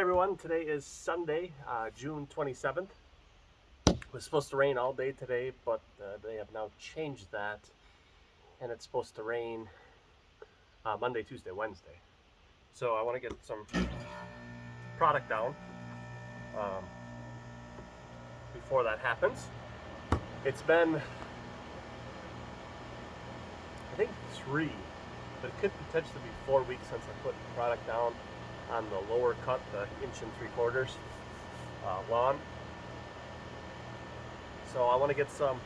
everyone, today is Sunday, June 27th. It was supposed to rain all day today, but they have now changed that, and it's supposed to rain Monday, Tuesday, Wednesday. So I want to get some product down before that happens. It's been, I think, 3, but it could potentially be 4 weeks since I put product down on the lower cut, the 1 3/4 lawn. So I want to get some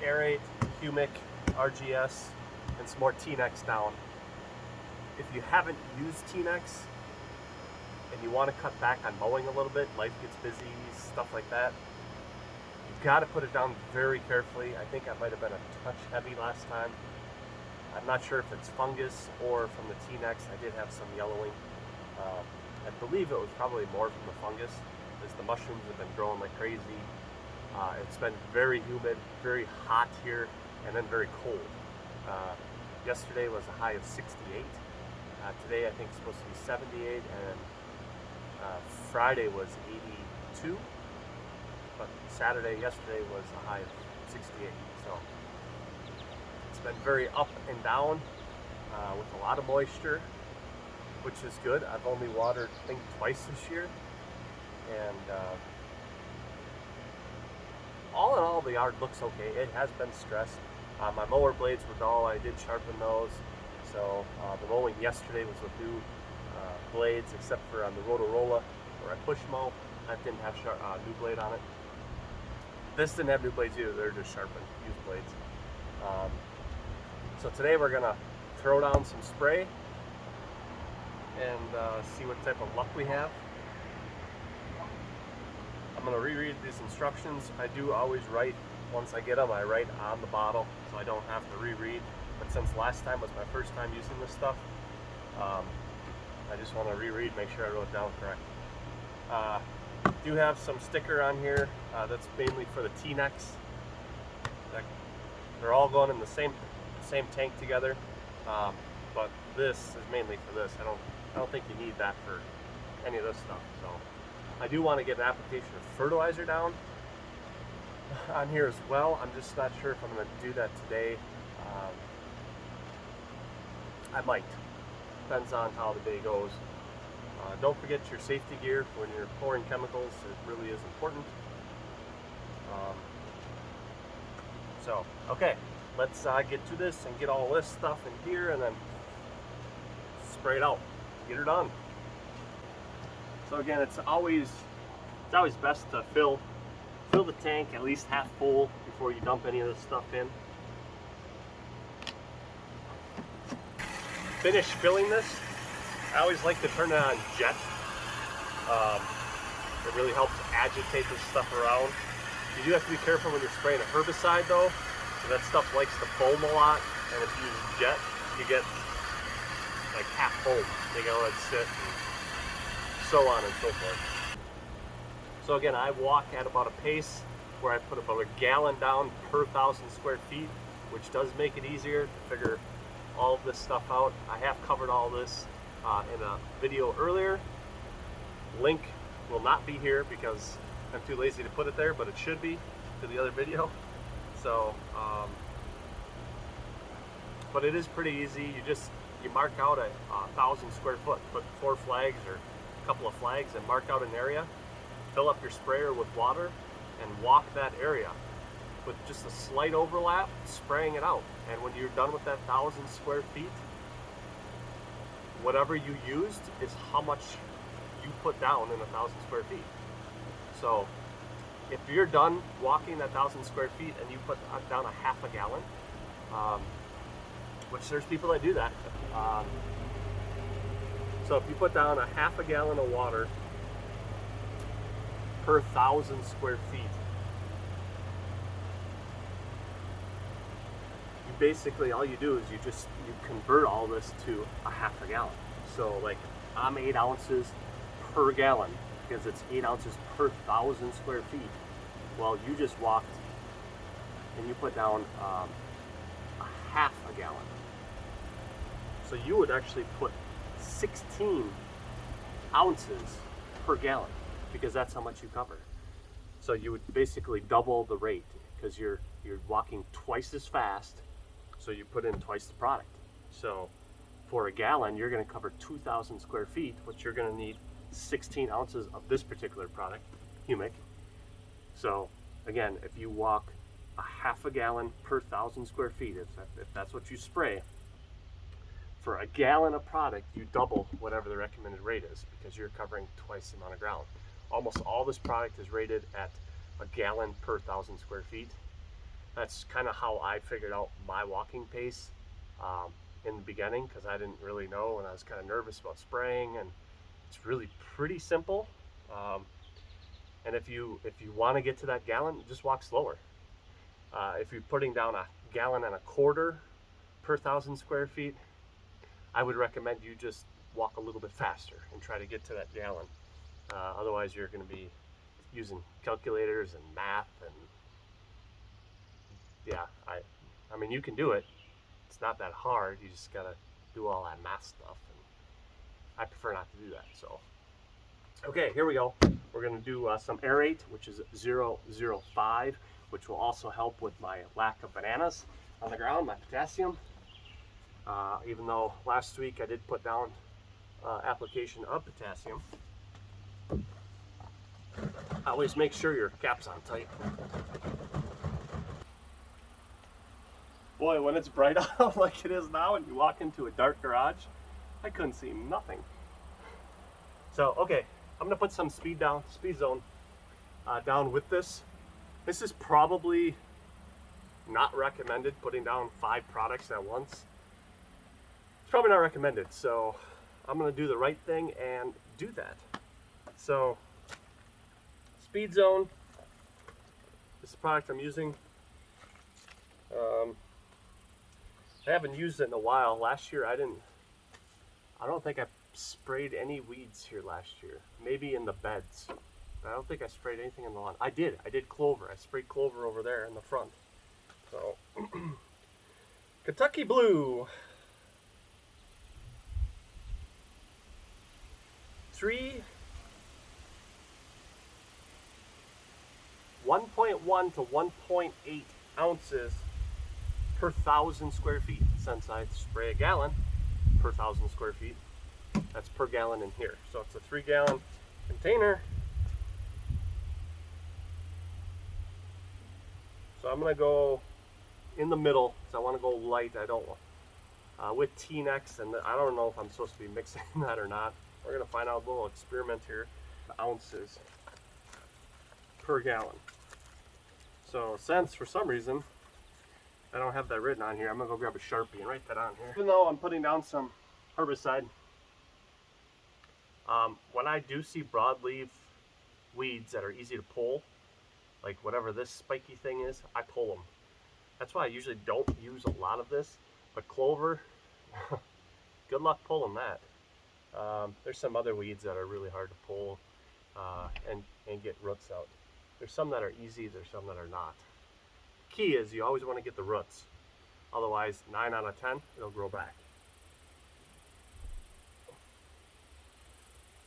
Air8, Humic, RGS, and some more N-Ext down. If you haven't used N-Ext and you want to cut back on mowing a little bit, life gets busy, stuff like that, you've got to put it down very carefully. I think I might have been a touch heavy last time. I'm not sure if it's fungus or from the N-Ext. I did have some yellowing. I believe it was probably more from the fungus, as the mushrooms have been growing like crazy. It's been very humid, very hot here, and then very cold. Yesterday was a high of 68. Today I think it's supposed to be 78, and Friday was 82. But yesterday was a high of 68. So it's been very up and down with a lot of moisture, which is good. I've only watered, I think, twice this year, and all in all, the yard looks okay. It has been stressed. My mower blades were dull. I did sharpen those. So the mowing yesterday was with new blades, except for on the Rotarola where I push mow. That didn't have new blade on it. This didn't have new blades either. They're just sharpened, used blades. So today we're gonna throw down some spray and see what type of luck we have. I'm gonna reread these instructions. I do always write, once I get them, I write on the bottle, so I don't have to reread. But since last time was my first time using this stuff, I just want to reread, make sure I wrote it down correct. Do have some sticker on here that's mainly for the N-Ext. They're all going in the same tank together, but this is mainly for this. I don't think you need that for any of this stuff. So I do want to get an application of fertilizer down on here as well. I'm just not sure if I'm going to do that today. I might. Depends on how the day goes. Don't forget your safety gear when you're pouring chemicals. It really is important. So, okay, let's get to this and get all this stuff in here and then spray it out. Get her done. So again, it's always best to fill the tank at least half full before you dump any of this stuff in. Finish filling this, I always like to turn it on jet. It really helps agitate this stuff around. You do have to be careful when you're spraying a herbicide though, so that stuff likes to foam a lot, and if you use jet, you get like half foam. You gotta let it sit, and so on and so forth. So again, I walk at about a pace where I put about a gallon down per 1,000 square feet, which does make it easier to figure all of this stuff out. I have covered all this in a video earlier. Link will not be here because I'm too lazy to put it there, but it should be to the other video. So, but it is pretty easy. You mark out a 1,000 square foot, put 4 flags or a couple of flags and mark out an area, fill up your sprayer with water, and walk that area with just a slight overlap, spraying it out. And when you're done with that 1,000 square feet, whatever you used is how much you put down in 1,000 square feet. So if you're done walking that 1,000 square feet and you put down a half a gallon, which there's people that do that. So if you put down a half a gallon of water per 1,000 square feet, basically all you do is you convert all this to a half a gallon. So like I'm 8 ounces per gallon because it's 8 ounces per 1,000 square feet. Well, you just walked and you put down a half a gallon. So you would actually put 16 ounces per gallon, because that's how much you cover. So you would basically double the rate, because you're walking twice as fast, so you put in twice the product. So for a gallon, you're going to cover 2,000 square feet, but you're going to need 16 ounces of this particular product, Humic. So again, if you walk a half a gallon per 1,000 square feet, if that's what you spray, for a gallon of product, you double whatever the recommended rate is, because you're covering twice the amount of ground. Almost all this product is rated at a gallon per 1,000 square feet. That's kind of how I figured out my walking pace in the beginning, because I didn't really know, and I was kind of nervous about spraying, and it's really pretty simple. And if you want to get to that gallon, just walk slower. If you're putting down a gallon and a quarter per 1,000 square feet, I would recommend you just walk a little bit faster and try to get to that gallon. Otherwise, you're going to be using calculators and math, and yeah, I mean, you can do it. It's not that hard. You just gotta do all that math stuff, and I prefer not to do that. So, okay, here we go. We're gonna do some Air8, which is 005, which will also help with my lack of bananas on the ground, my potassium. Even though last week I did put down application of potassium. Always make sure your cap's on tight. Boy, when it's bright out like it is now and you walk into a dark garage, I couldn't see nothing. So, okay, I'm gonna put some speed zone down with this. This is probably not recommended, putting down 5 products at once. It's probably not recommended, so I'm gonna do the right thing and do that. So, speed zone, this is the product I'm using. I haven't used it in a while. Last year I don't think I sprayed any weeds here last year. Maybe in the beds. I don't think I sprayed anything in the lawn. I did clover. I sprayed clover over there in the front. So, Kentucky Blue. 1.1 to 1.8 ounces per 1,000 square feet. Since I spray a gallon per 1,000 square feet, that's per gallon in here. So it's a 3-gallon container. So I'm gonna go in the middle, so I want to go light. I don't with N-Ext, and I don't know if I'm supposed to be mixing that or not. We're gonna find out. A little experiment here. Ounces per gallon. So since for some reason I don't have that written on here, I'm gonna go grab a Sharpie and write that on here. Even though I'm putting down some herbicide, when I do see broadleaf weeds that are easy to pull, like whatever this spiky thing is, I pull them. That's why I usually don't use a lot of this, but clover, good luck pulling that. There's some other weeds that are really hard to pull and get roots out. There's some that are easy, there's some that are not. Key is you always want to get the roots. Otherwise, 9 out of 10, it'll grow back.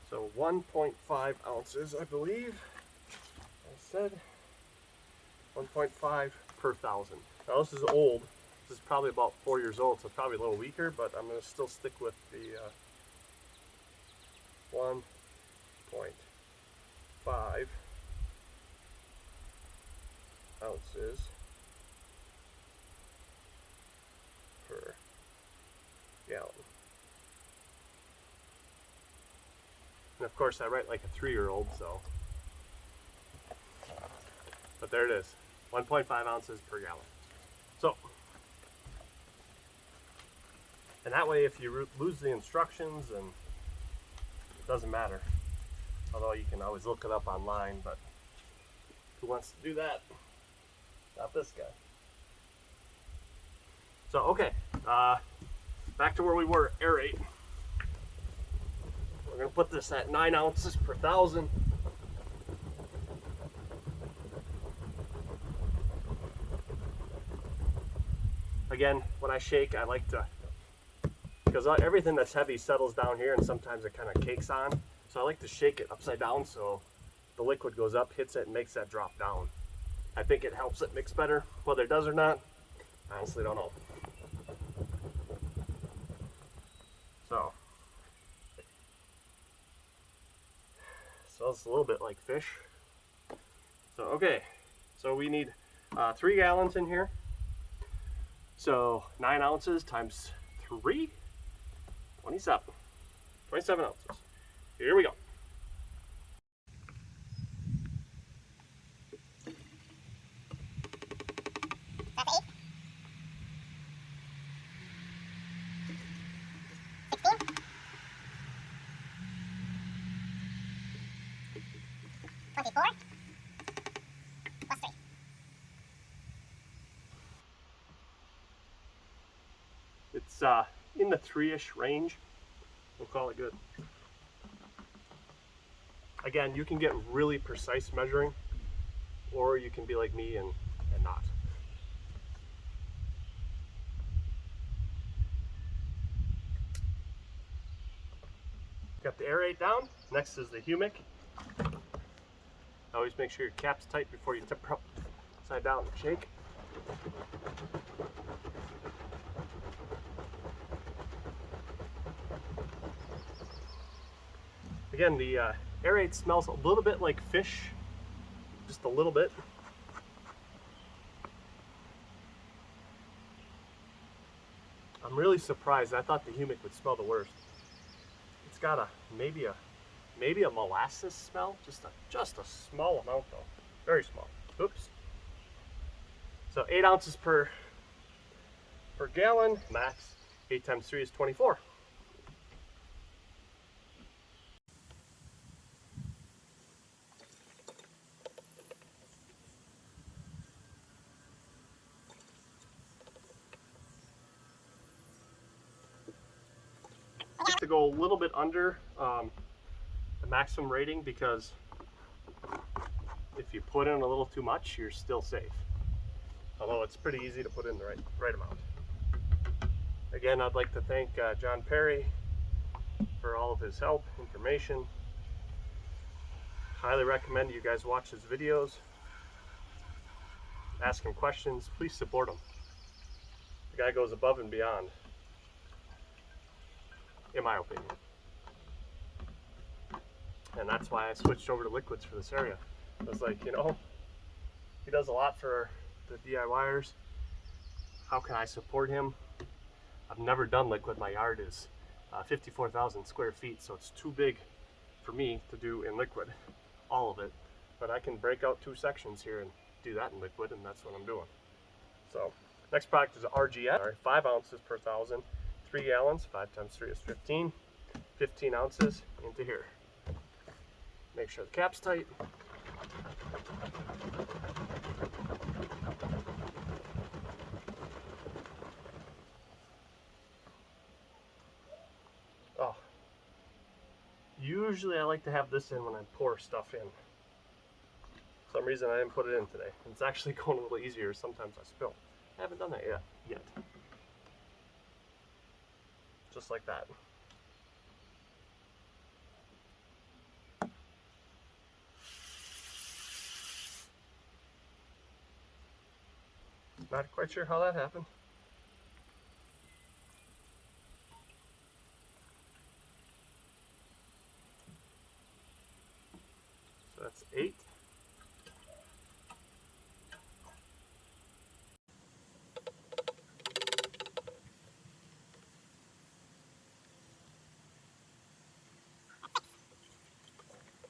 So 1.5 ounces, I believe. I said 1.5 per 1,000. Now this is old. This is probably about 4 years old, so it's probably a little weaker, but I'm going to still stick with the 1.5 ounces per gallon. And of course I write like a 3-year-old, so. But there it is, 1.5 ounces per gallon. So, and that way if you lose the instructions, then it doesn't matter. Although you can always look it up online, but who wants to do that? Not this guy. So, okay, back to where we were, Air8. We're going to put this at 9 ounces per 1,000. Again, when I shake, I like to, because everything that's heavy settles down here and sometimes it kind of cakes on. So I like to shake it upside down so the liquid goes up, hits it, and makes that drop down. I think it helps it mix better. Whether it does or not, I honestly don't know. So smells a little bit like fish. So okay, so we need 3 gallons in here. So 9 ounces times 3, 27. 27 ounces. Here we go. That's 8. 16. 24. Plus 3. It's in the 3-ish range. We'll call it good. Again, you can get really precise measuring, or you can be like me and not. Got the Air8 down. Next is the Humic. Always make sure your cap's tight before you tip her upside down and shake. Again, the Air8 smells a little bit like fish, just a little bit. I'm really surprised. I thought the Humic would smell the worst. It's got a maybe a molasses smell, just a small amount though, very small. Oops. So 8 ounces per gallon. Max 8 times 3 is 24. I like to go a little bit under the maximum rating because if you put in a little too much, you're still safe. Although it's pretty easy to put in the right amount. Again, I'd like to thank John Perry for all of his help, information. Highly recommend you guys watch his videos. Ask him questions. Please support him. The guy goes above and beyond, in my opinion. And that's why I switched over to liquids for this area. I was like, you know, he does a lot for the DIYers. How can I support him? I've never done liquid. My yard is 54,000 square feet, so it's too big for me to do in liquid, all of it. But I can break out 2 sections here and do that in liquid, and that's what I'm doing. So next product is RGS, 5 ounces per 1,000, 3 gallons, 5 times 3 is 15, 15 ounces into here. Make sure the cap's tight. Oh, usually I like to have this in when I pour stuff in. For some reason I didn't put it in today. It's actually going a little easier. Sometimes I spill. I haven't done that yet. Just like that. Not quite sure how that happened. So that's 8.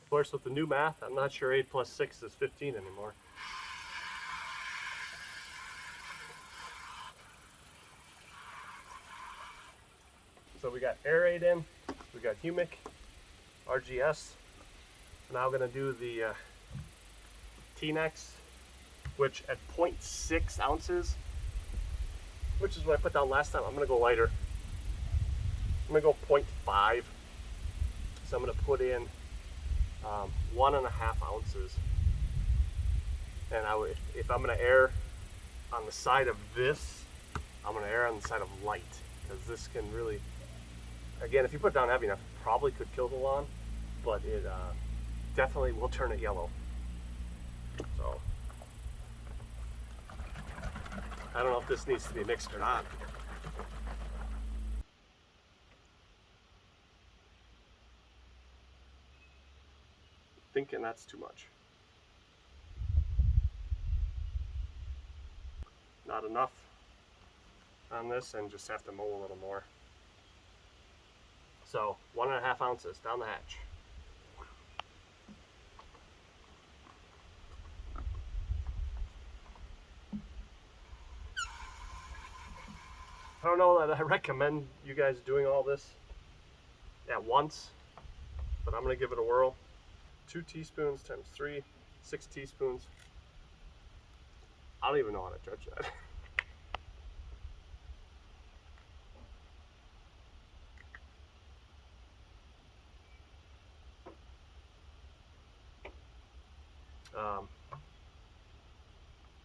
Of course, with the new math, I'm not sure 8 plus 6 is 15 anymore. So we got Air8 in, we got Humic, RGS. Now I'm going to do the N-Ext, which at 0.6 ounces, which is what I put down last time. I'm going to go lighter. I'm going to go 0.5. So I'm going to put in 1.5 ounces. And if I'm going to err on the side of this, I'm going to err on the side of light, because this can really, again, if you put it down heavy enough, probably could kill the lawn. but it definitely will turn it yellow. So I don't know if this needs to be mixed or not. Thinking that's too much. Not enough on this, and just have to mow a little more. So 1.5 ounces down the hatch. I don't know that I recommend you guys doing all this at once, but I'm going to give it a whirl. 2 teaspoons times 3, 6 teaspoons. I don't even know how to judge that.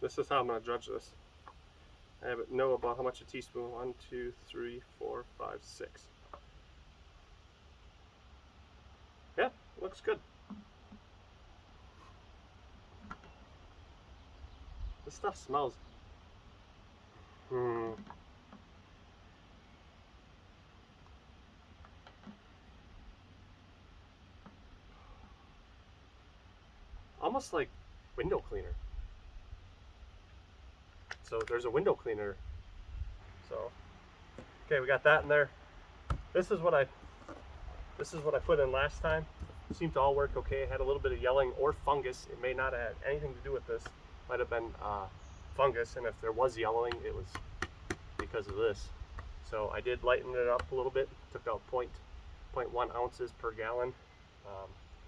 This is how I'm going to judge this. I know about how much a teaspoon. 1, 2, 3, 4, 5, 6. Yeah, looks good. This stuff smells. Almost like window cleaner. So there's a window cleaner. So okay, we got that in there. This is what I put in last time. It seemed to all work okay. It had a little bit of yelling or fungus. It may not have had anything to do with this. Might have been fungus, and if there was yellowing, it was because of this. So I did lighten it up a little bit. Took out 0.1 ounces per gallon,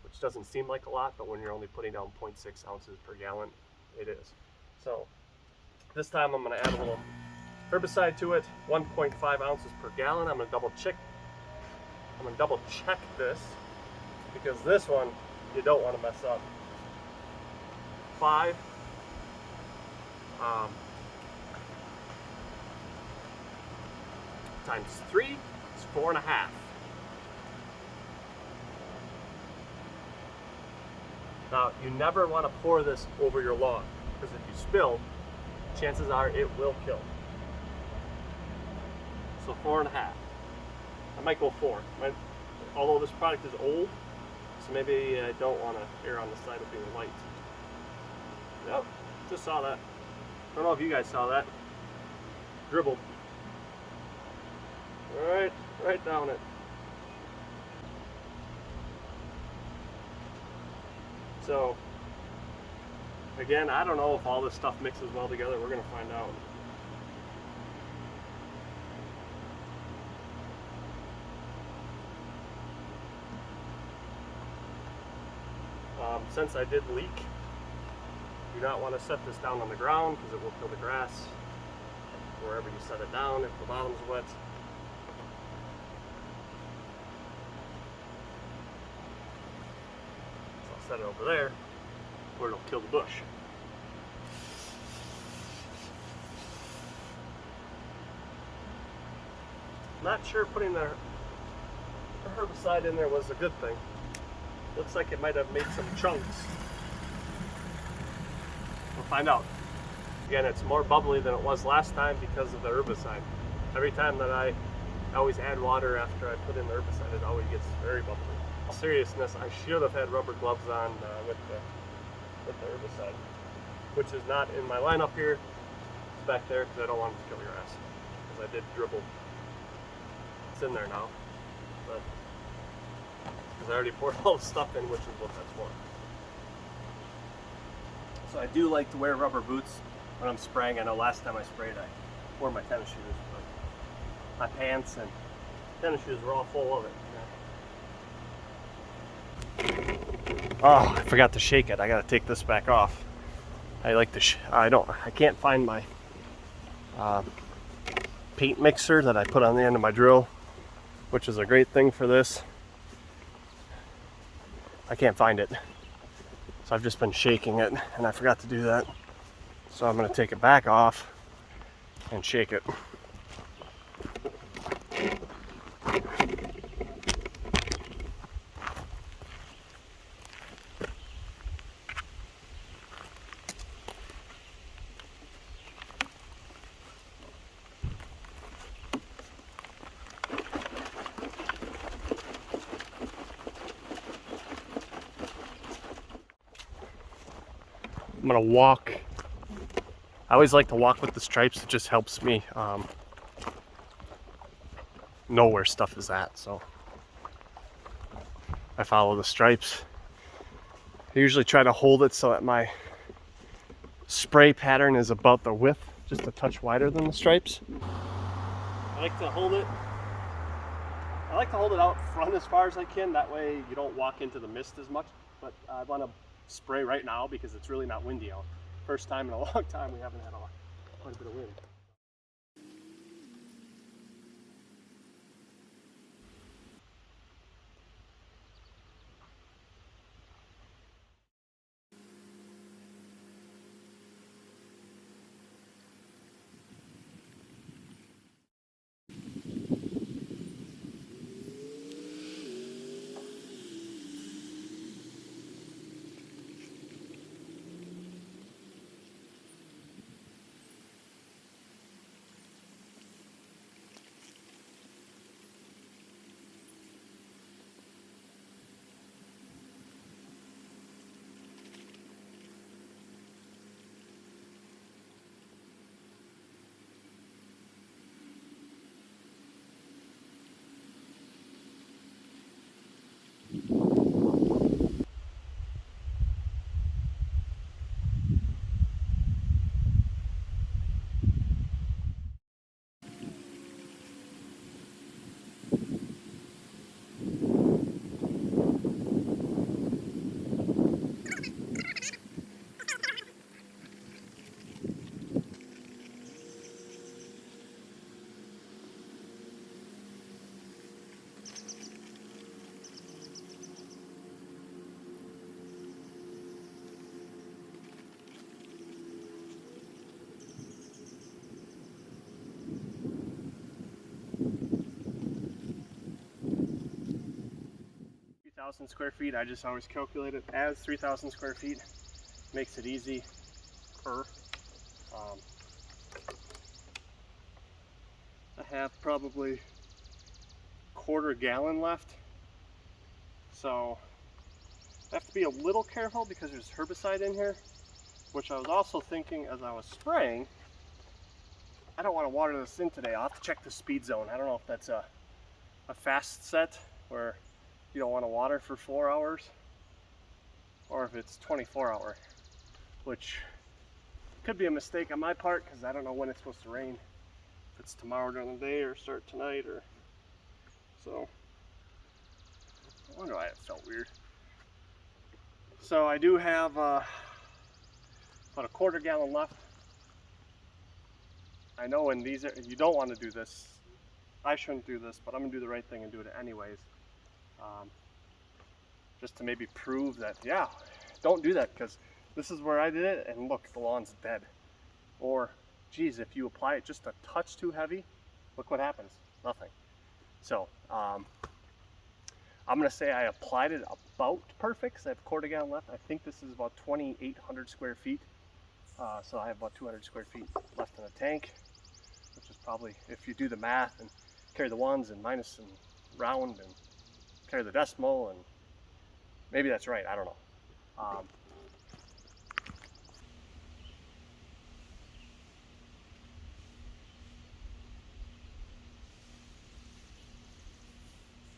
which doesn't seem like a lot, but when you're only putting down 0.6 ounces per gallon, it is. So this time I'm going to add a little herbicide to it, 1.5 ounces per gallon. I'm going to double check this, because this one you don't want to mess up. 5 times 3 is 4.5. Now you never want to pour this over your lawn, because if you spill, chances are it will kill. So 4.5. I might go 4. Although this product is old, so maybe I don't want to err on the side of being light. Yep, just saw that. I don't know if you guys saw that. Dribbled. Alright, right down it. So, again, I don't know if all this stuff mixes well together. We're going to find out. Since I did leak, do not want to set this down on the ground because it will kill the grass wherever you set it down if the bottom's wet. So I'll set it over there where it'll kill the bush. Not sure putting the herbicide in there was a good thing. Looks like it might have made some chunks. We'll find out. Again, it's more bubbly than it was last time because of the herbicide. Every time that I always add water after I put in the herbicide, it always gets very bubbly. In seriousness, I should have had rubber gloves on with the herbicide, which is not in my lineup here. It's back there because I don't want it to kill the grass. Because I did dribble. It's in there now, but because I already poured all the stuff in, which is what that's for. So I do like to wear rubber boots when I'm spraying. I know last time I sprayed, I wore my tennis shoes, but my pants and tennis shoes were all full of it. Oh, I forgot to shake it. I gotta take this back off. I like to. I can't find my paint mixer that I put on the end of my drill, which is a great thing for this. I can't find it. So I've just been shaking it, and I forgot to do that. So I'm going to take it back off and shake it. I'm gonna walk. I always like to walk with the stripes. It just helps me know where stuff is at. So I follow the stripes. I usually try to hold it so that my spray pattern is about the width, just a touch wider than the stripes. I like to hold it. I like to hold it out front as far as I can. That way you don't walk into the mist as much. But I want to spray right now because it's really not windy out. First time in a long time we haven't had quite a bit of wind. 3,000 square feet. I just always calculate it as 3,000 square feet. Makes it easy. I have probably quarter gallon left, so I have to be a little careful because there's herbicide in here, which I was also thinking as I was spraying. I don't want to water this in today. I'll have to check the speed zone. I don't know if that's a fast set where you don't want to water for 4 hours, or if it's 24 hour, which could be a mistake on my part because I don't know when it's supposed to rain. If it's tomorrow during the day or start tonight, or so. I wonder why it felt weird. So I do have about a quarter gallon left. I know when these are, you don't want to do this. I shouldn't do this, but I'm gonna do the right thing and do it anyways. Just to maybe prove that, yeah, don't do that, because this is where I did it and look, the lawn's dead. Or, geez, if you apply it just a touch too heavy, look what happens, nothing. So, I'm gonna say I applied it about perfect, because I have a quarter gallon left. I think this is about 2,800 square feet. So I have about 200 square feet left in the tank, which is probably, if you do the math and carry the ones and minus and round and carry the decimal, and maybe that's right, I don't know.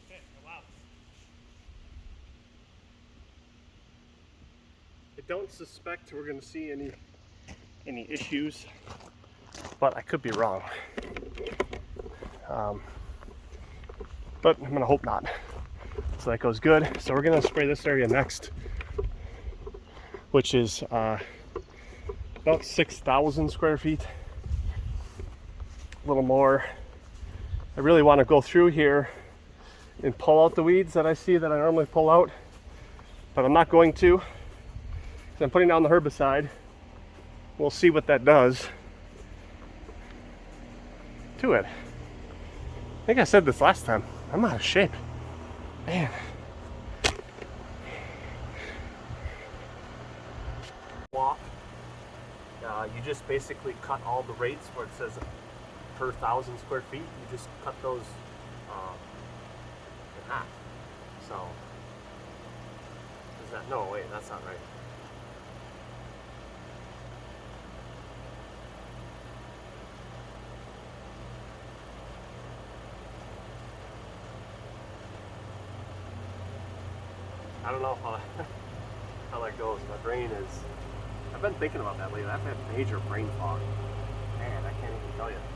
Okay, wow. I don't suspect we're going to see any issues, but I could be wrong. But I'm going to hope not. So that goes good. So we're going to spray this area next, which is about 6,000 square feet. A little more. I really want to go through here and pull out the weeds that I see that I normally pull out, but I'm not going to. I'm putting down the herbicide. We'll see what that does to it. I think I said this last time. I'm out of shape. Man. Walk. You just basically cut all the rates where it says per 1,000 square feet. You just cut those in half. So, is that, no, wait, that's not right. I don't know how, how that goes. My brain is, I've been thinking about that lately. I've had major brain fog. Man, I can't even tell you.